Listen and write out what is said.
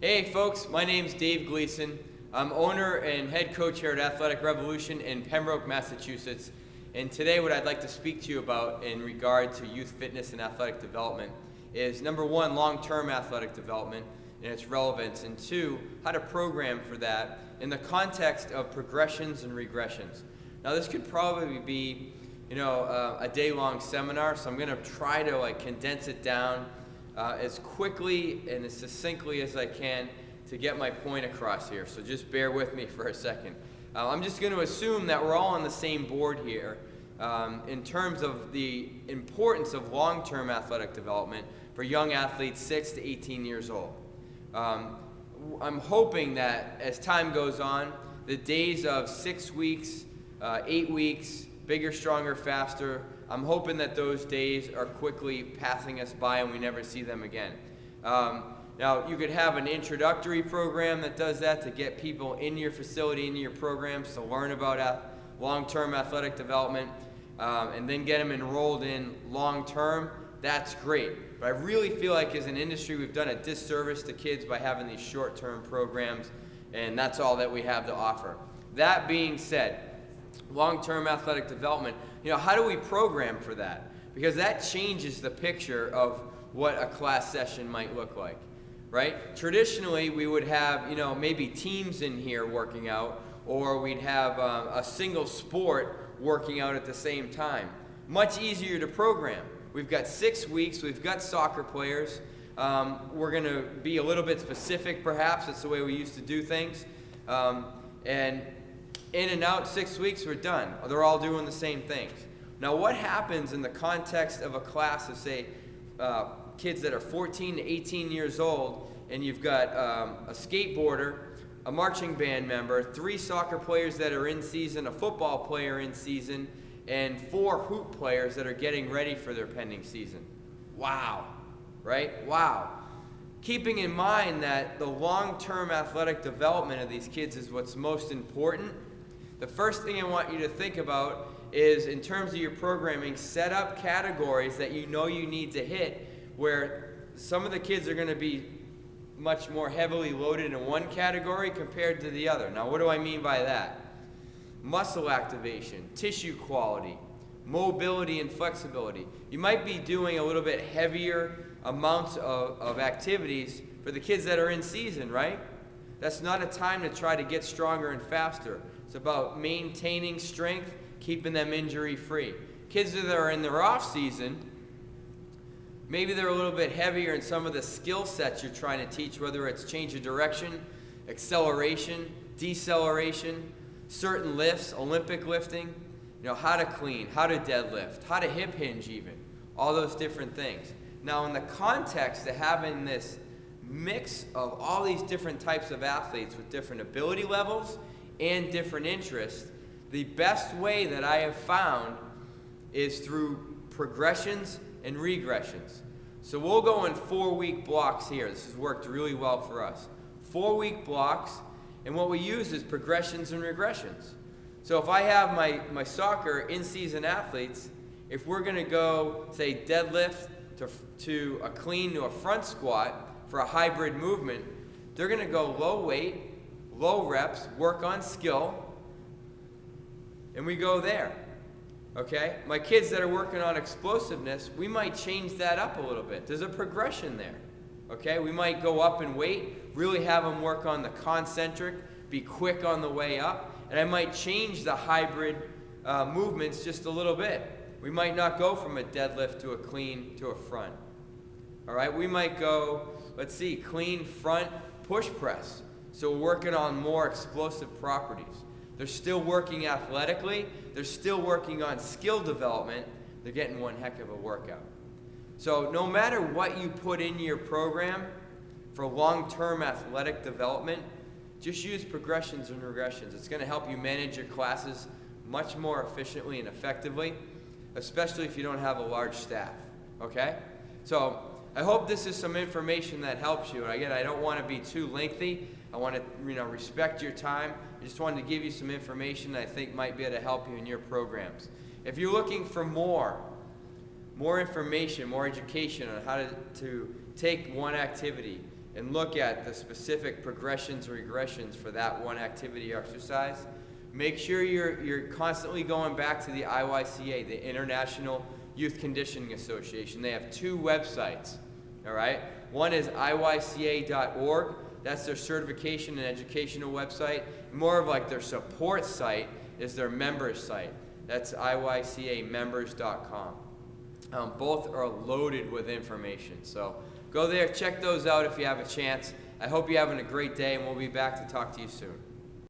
Hey folks, my name's Dave Gleason. I'm owner and head coach here at Athletic Revolution in Pembroke, Massachusetts. And today what I'd like to speak to you about in regard to youth fitness and athletic development is number one, long-term athletic development and its relevance, and two, how to program for that in the context of progressions and regressions. Now this could probably be, a day-long seminar, so I'm going to try to condense it down as quickly and as succinctly as I can to get my point across here. So just bear with me for a second. I'm just going to assume that we're all on the same board here in terms of the importance of long-term athletic development for young athletes 6 to 18 years old. I'm hoping that as time goes on, the days of 6 weeks, 8 weeks, bigger, stronger, faster, I'm hoping that those days are quickly passing us by and we never see them again. Now, you could have an introductory program that does that to get people in your facility, into your programs to learn about long-term athletic development and then get them enrolled in long-term. That's great. But I really feel like as an industry we've done a disservice to kids by having these short-term programs, and that's all that we have to offer. That being said, long-term athletic development, how do we program for that? Because that changes the picture of what a class session might look like, right? Traditionally, we would have, maybe teams in here working out, or we'd have a single sport working out at the same time. Much easier to program. We've got 6 weeks, we've got soccer players. We're going to be a little bit specific, perhaps. That's the way we used to do things. And in and out, 6 weeks, we're done. They're all doing the same things. Now, what happens in the context of a class of, say, kids that are 14 to 18 years old, and you've got a skateboarder, a marching band member, 3 soccer players that are in season, a football player in season, and 4 hoop players that are getting ready for their pending season? Wow, right? Wow. Keeping in mind that the long-term athletic development of these kids is what's most important, the first thing I want you to think about is, in terms of your programming, set up categories that you need to hit, where some of the kids are going to be much more heavily loaded in one category compared to the other. Now, what do I mean by that? Muscle activation, tissue quality, mobility and flexibility. You might be doing a little bit heavier amounts of activities for the kids that are in season, right? That's not a time to try to get stronger and faster. It's about maintaining strength, keeping them injury-free. Kids that are in their off-season, maybe they're a little bit heavier in some of the skill sets you're trying to teach, whether it's change of direction, acceleration, deceleration, certain lifts, Olympic lifting, how to clean, how to deadlift, how to hip hinge even, all those different things. Now, in the context of having this mix of all these different types of athletes with different ability levels and different interests, the best way that I have found is through progressions and regressions. So we'll go in 4-week blocks here. This has worked really well for us. 4-week blocks, and what we use is progressions and regressions. So if I have my soccer in-season athletes, if we're going to go, say, deadlift to a clean to a front squat for a hybrid movement, they're going to go low weight, low reps, work on skill, and we go there. Okay? My kids that are working on explosiveness, we might change that up a little bit. There's a progression there. Okay? We might go up in weight, really have them work on the concentric, be quick on the way up, and I might change the hybrid movements just a little bit. We might not go from a deadlift to a clean to a front. All right? We might go, clean front push press. So we're working on more explosive properties. They're still working athletically. They're still working on skill development. They're getting one heck of a workout. So no matter what you put in your program for long-term athletic development, just use progressions and regressions. It's going to help you manage your classes much more efficiently and effectively, especially if you don't have a large staff. Okay? So I hope this is some information that helps you. And again, I don't want to be too lengthy. I want to respect your time. I just wanted to give you some information that I think might be able to help you in your programs. If you're looking for more information, more education on how to take one activity and look at the specific progressions or regressions for that one activity or exercise. Make sure you're constantly going back to the IYCA, the International Youth Conditioning Association. They have 2 websites, all right? One is iyca.org. That's their certification and educational website. More of like their support site is their members site. That's iycamembers.com. Both are loaded with information. So go there, check those out if you have a chance. I hope you're having a great day, and we'll be back to talk to you soon.